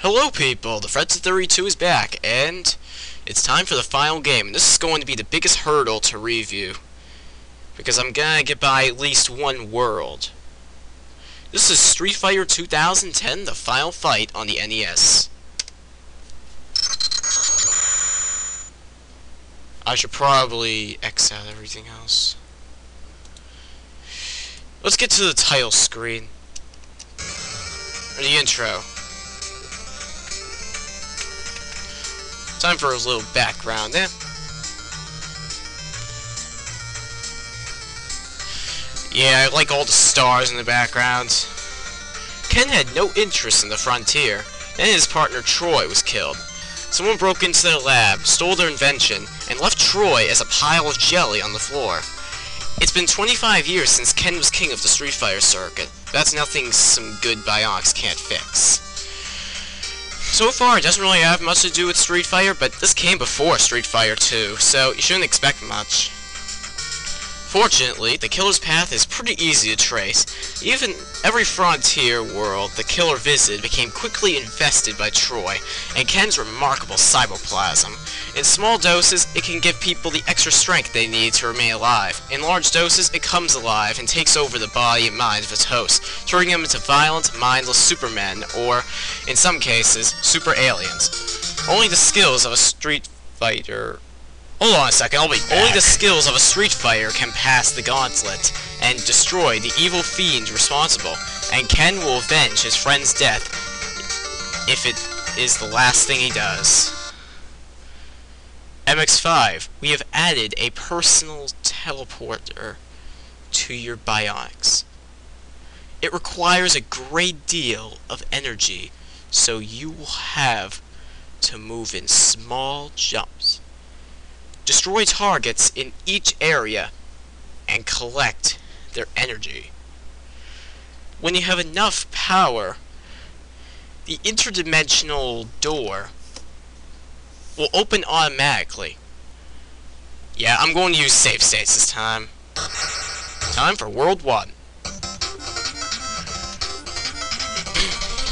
Hello people, the TF32's is back, and it's time for the final game. And this is going to be the biggest hurdle to review, because I'm gonna get by at least one world. This is Street Fighter 2010, the final fight on the NES. I should probably X out everything else. Let's get to the title screen. Or the intro. Time for a little background, eh? Yeah, I like all the stars in the background. Ken had no interest in the frontier, and his partner Troy was killed. Someone broke into their lab, stole their invention, and left Troy as a pile of jelly on the floor. It's been 25 years since Ken was king of the Street Fighter circuit. That's nothing some good bionics can't fix. So far, it doesn't really have much to do with Street Fighter, but this came before Street Fighter 2, so you shouldn't expect much. Fortunately, the killer's path is pretty easy to trace. Even every frontier world the killer visited became quickly infested by Troy and Ken's remarkable cyberplasm. In small doses, it can give people the extra strength they need to remain alive. In large doses, it comes alive and takes over the body and mind of its host, turning them into violent, mindless supermen, or, in some cases, super aliens. Only the skills of a Street Fighter... Hold on a second, I'll be back. Only the skills of a Street Fighter can pass the gauntlet and destroy the evil fiend responsible, and Ken will avenge his friend's death if it is the last thing he does. MX5, we have added a personal teleporter to your bionics. It requires a great deal of energy, so you will have to move in small jumps. Destroy targets in each area and collect their energy. When you have enough power, the interdimensional door will open automatically. Yeah, I'm going to use save states this time. Time for World 1.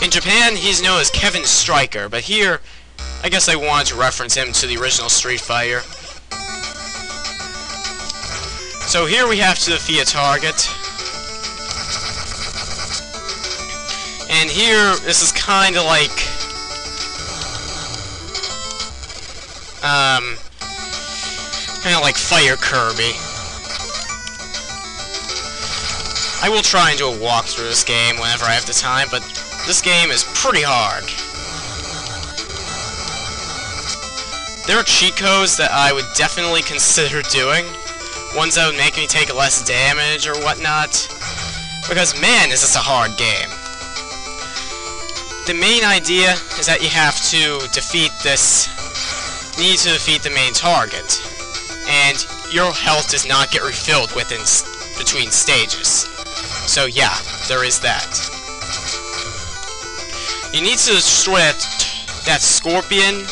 In Japan, he's known as Kevin Stryker, but here, I guess I wanted to reference him to the original Street Fighter. So here we have to defeat a target. And here, this is kind of like... Fire Kirby. I will try and do a walkthrough of this game whenever I have the time, but this game is pretty hard. There are cheat codes that I would definitely consider doing. Ones that would make me take less damage or whatnot. Because, man, is this a hard game. The main idea is that you have to defeat this... need to defeat the main target. And your health does not get refilled between stages. So, yeah, there is that. You need to destroy that scorpion.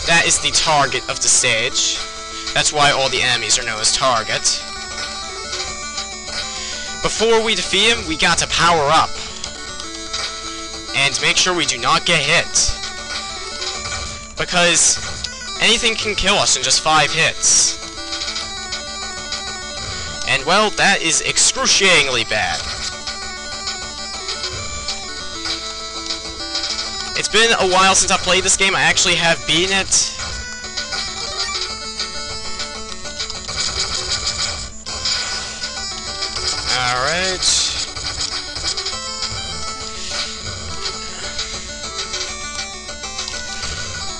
That is the target of the stage. That's why all the enemies are known as target. Before we defeat him, we got to power up. And make sure we do not get hit. Because anything can kill us in just 5 hits. And well, that is excruciatingly bad. It's been a while since I played this game. I actually have beaten it. Alright.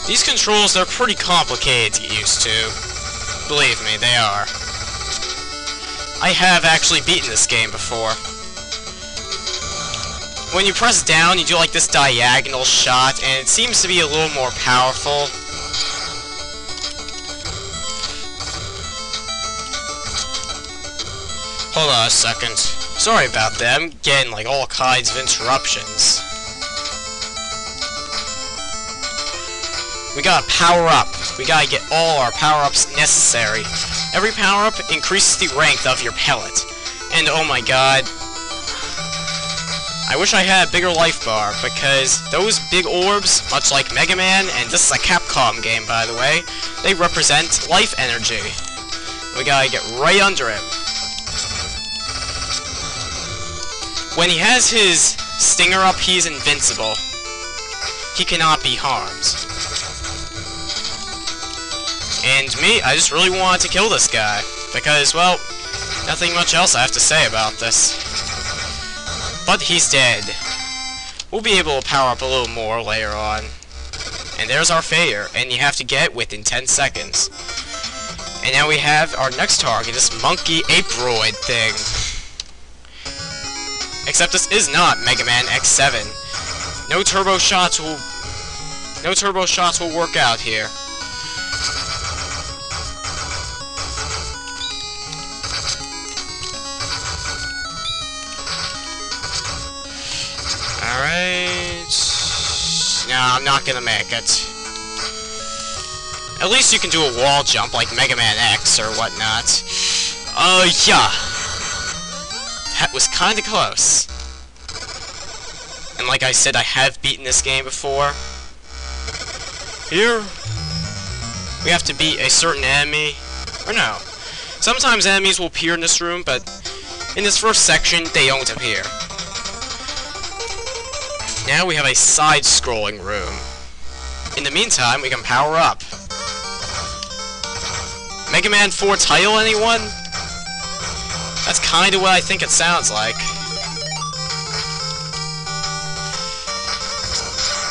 These controls, they're pretty complicated to get used to. Believe me, they are. I have actually beaten this game before. When you press down, you do like this diagonal shot, and it seems to be a little more powerful. Hold on a second. Sorry about that. I'm getting like all kinds of interruptions. We gotta power up. We gotta get all our power-ups necessary. Every power-up increases the rank of your pellet. And oh my god. I wish I had a bigger life bar, because those big orbs, much like Mega Man, and this is a Capcom game, by the way, they represent life energy. We gotta get right under him. When he has his stinger up, he's invincible. He cannot be harmed. And me, I just really wanted to kill this guy, because, well, nothing much else I have to say about this. But he's dead. We'll be able to power up a little more later on. And there's our failure, and you have to get it within 10 seconds. And now we have our next target, this monkey aperoid thing. Except this is not Mega Man X7. No turbo shots will work out here. Alright. No, I'm not gonna make it. At least you can do a wall jump like Mega Man X or whatnot. Yeah. That was kinda close. And like I said, I have beaten this game before. Here, we have to beat a certain enemy. Or no. Sometimes enemies will appear in this room, but in this first section, they don't appear. Now we have a side-scrolling room. In the meantime, we can power up. Mega Man 4 title, anyone? That's kinda what I think it sounds like.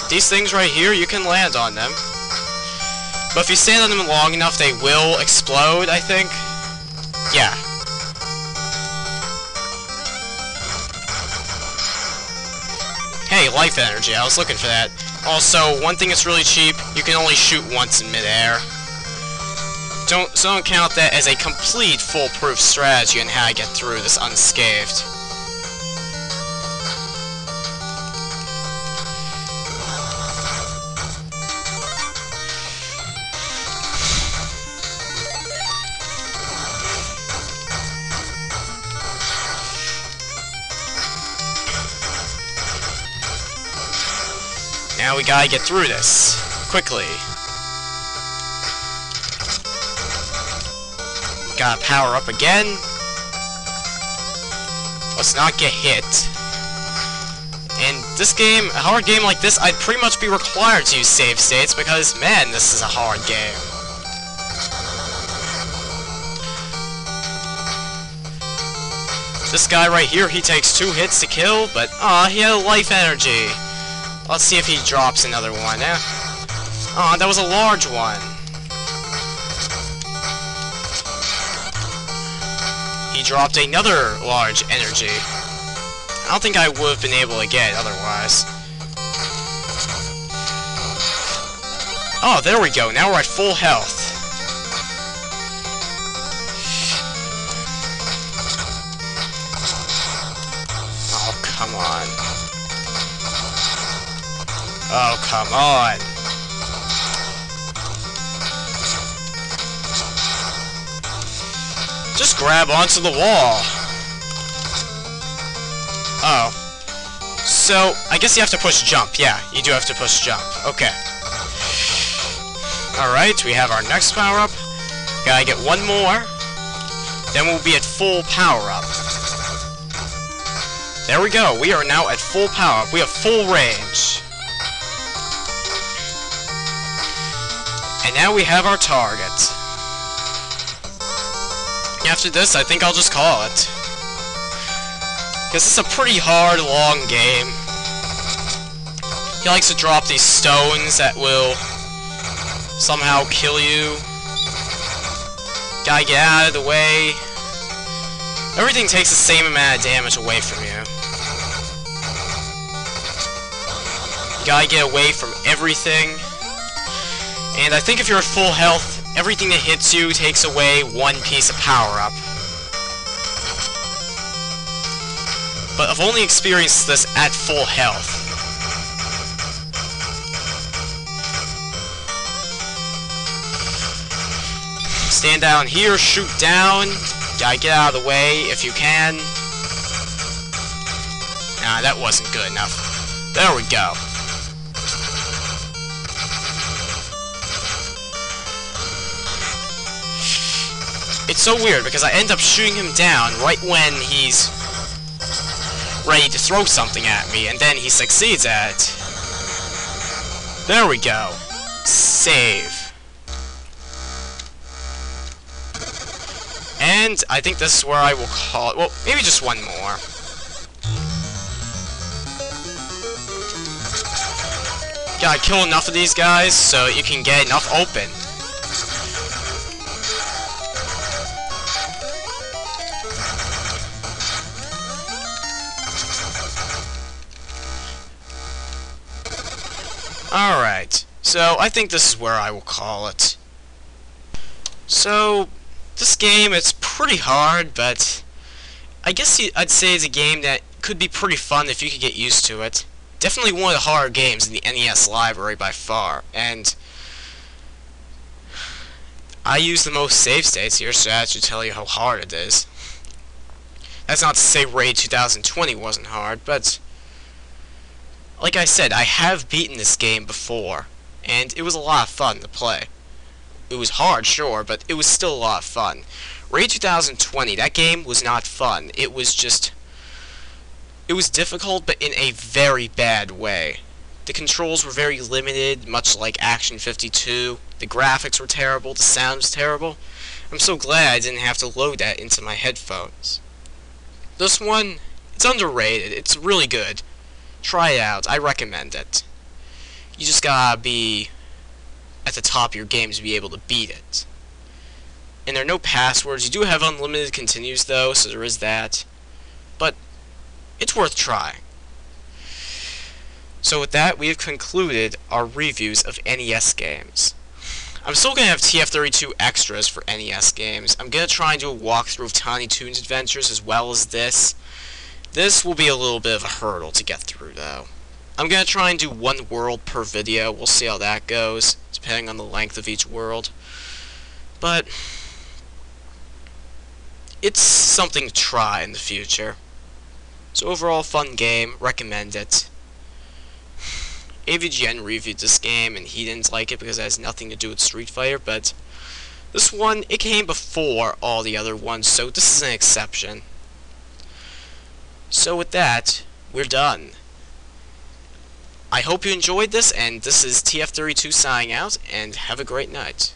These things right here, you can land on them. But if you stand on them long enough, they will explode, I think. Yeah. Hey, life energy, I was looking for that. Also, one thing that's really cheap, you can only shoot once in midair. So don't count that as a complete foolproof strategy on how to get through this unscathed. Now we gotta get through this quickly. Gotta power up again. Let's not get hit. And this game, a hard game like this, I'd pretty much be required to use save states because, man, this is a hard game. This guy right here, he takes 2 hits to kill, but, aw, he had a life energy. Let's see if he drops another one. Aw, that was a large one. He dropped another large energy. I don't think I would have been able to get it otherwise. Oh, there we go. Now we're at full health. Oh, come on. Oh, come on. Just grab onto the wall. Oh. So, I guess you have to push jump. Yeah, you do have to push jump. Okay. Alright, we have our next power-up. Gotta get one more. Then we'll be at full power-up. There we go. We are now at full power-up. We have full range. And now we have our target. After this, I think I'll just call it. Because it's a pretty hard, long game. He likes to drop these stones that will somehow kill you. Gotta get out of the way. Everything takes the same amount of damage away from you. Gotta get away from everything. And I think if you're at full health, everything that hits you takes away 1 piece of power-up. But I've only experienced this at full health. Stand down here, shoot down. Gotta get out of the way if you can. Nah, that wasn't good enough. There we go. It's so weird because I end up shooting him down right when he's ready to throw something at me, and then he succeeds at it. There we go. Save. And I think this is where I will call it. Well, maybe just one more. Gotta kill enough of these guys so you can get enough open. Alright, so I think this is where I will call it. So, this game, it's pretty hard, but I guess I'd say it's a game that could be pretty fun if you could get used to it. Definitely one of the harder games in the NES library by far, and I use the most save states here, so that should tell you how hard it is. That's not to say Raid 2020 wasn't hard, but like I said, I have beaten this game before, and it was a lot of fun to play. It was hard, sure, but it was still a lot of fun. Raid 2020, that game was not fun. It was difficult, but in a very bad way. The controls were very limited, much like Action 52. The graphics were terrible, the sound was terrible. I'm so glad I didn't have to load that into my headphones. This one, it's underrated, it's really good. Try it out, I recommend it. You just gotta be at the top of your game to be able to beat it. And there are no passwords. You do have unlimited continues though, so there is that. But it's worth trying. So with that, we have concluded our reviews of NES games. I'm still going to have TF32 extras for NES games. I'm going to try and do a walkthrough of Tiny Toons Adventures as well as this. This will be a little bit of a hurdle to get through though. I'm going to try and do one world per video. We'll see how that goes, depending on the length of each world. But it's something to try in the future. So overall, fun game, recommend it. AVGN reviewed this game and he didn't like it because it has nothing to do with Street Fighter, but this one, it came before all the other ones, so this is an exception. So with that, we're done. I hope you enjoyed this, and this is TF32 signing out, and have a great night.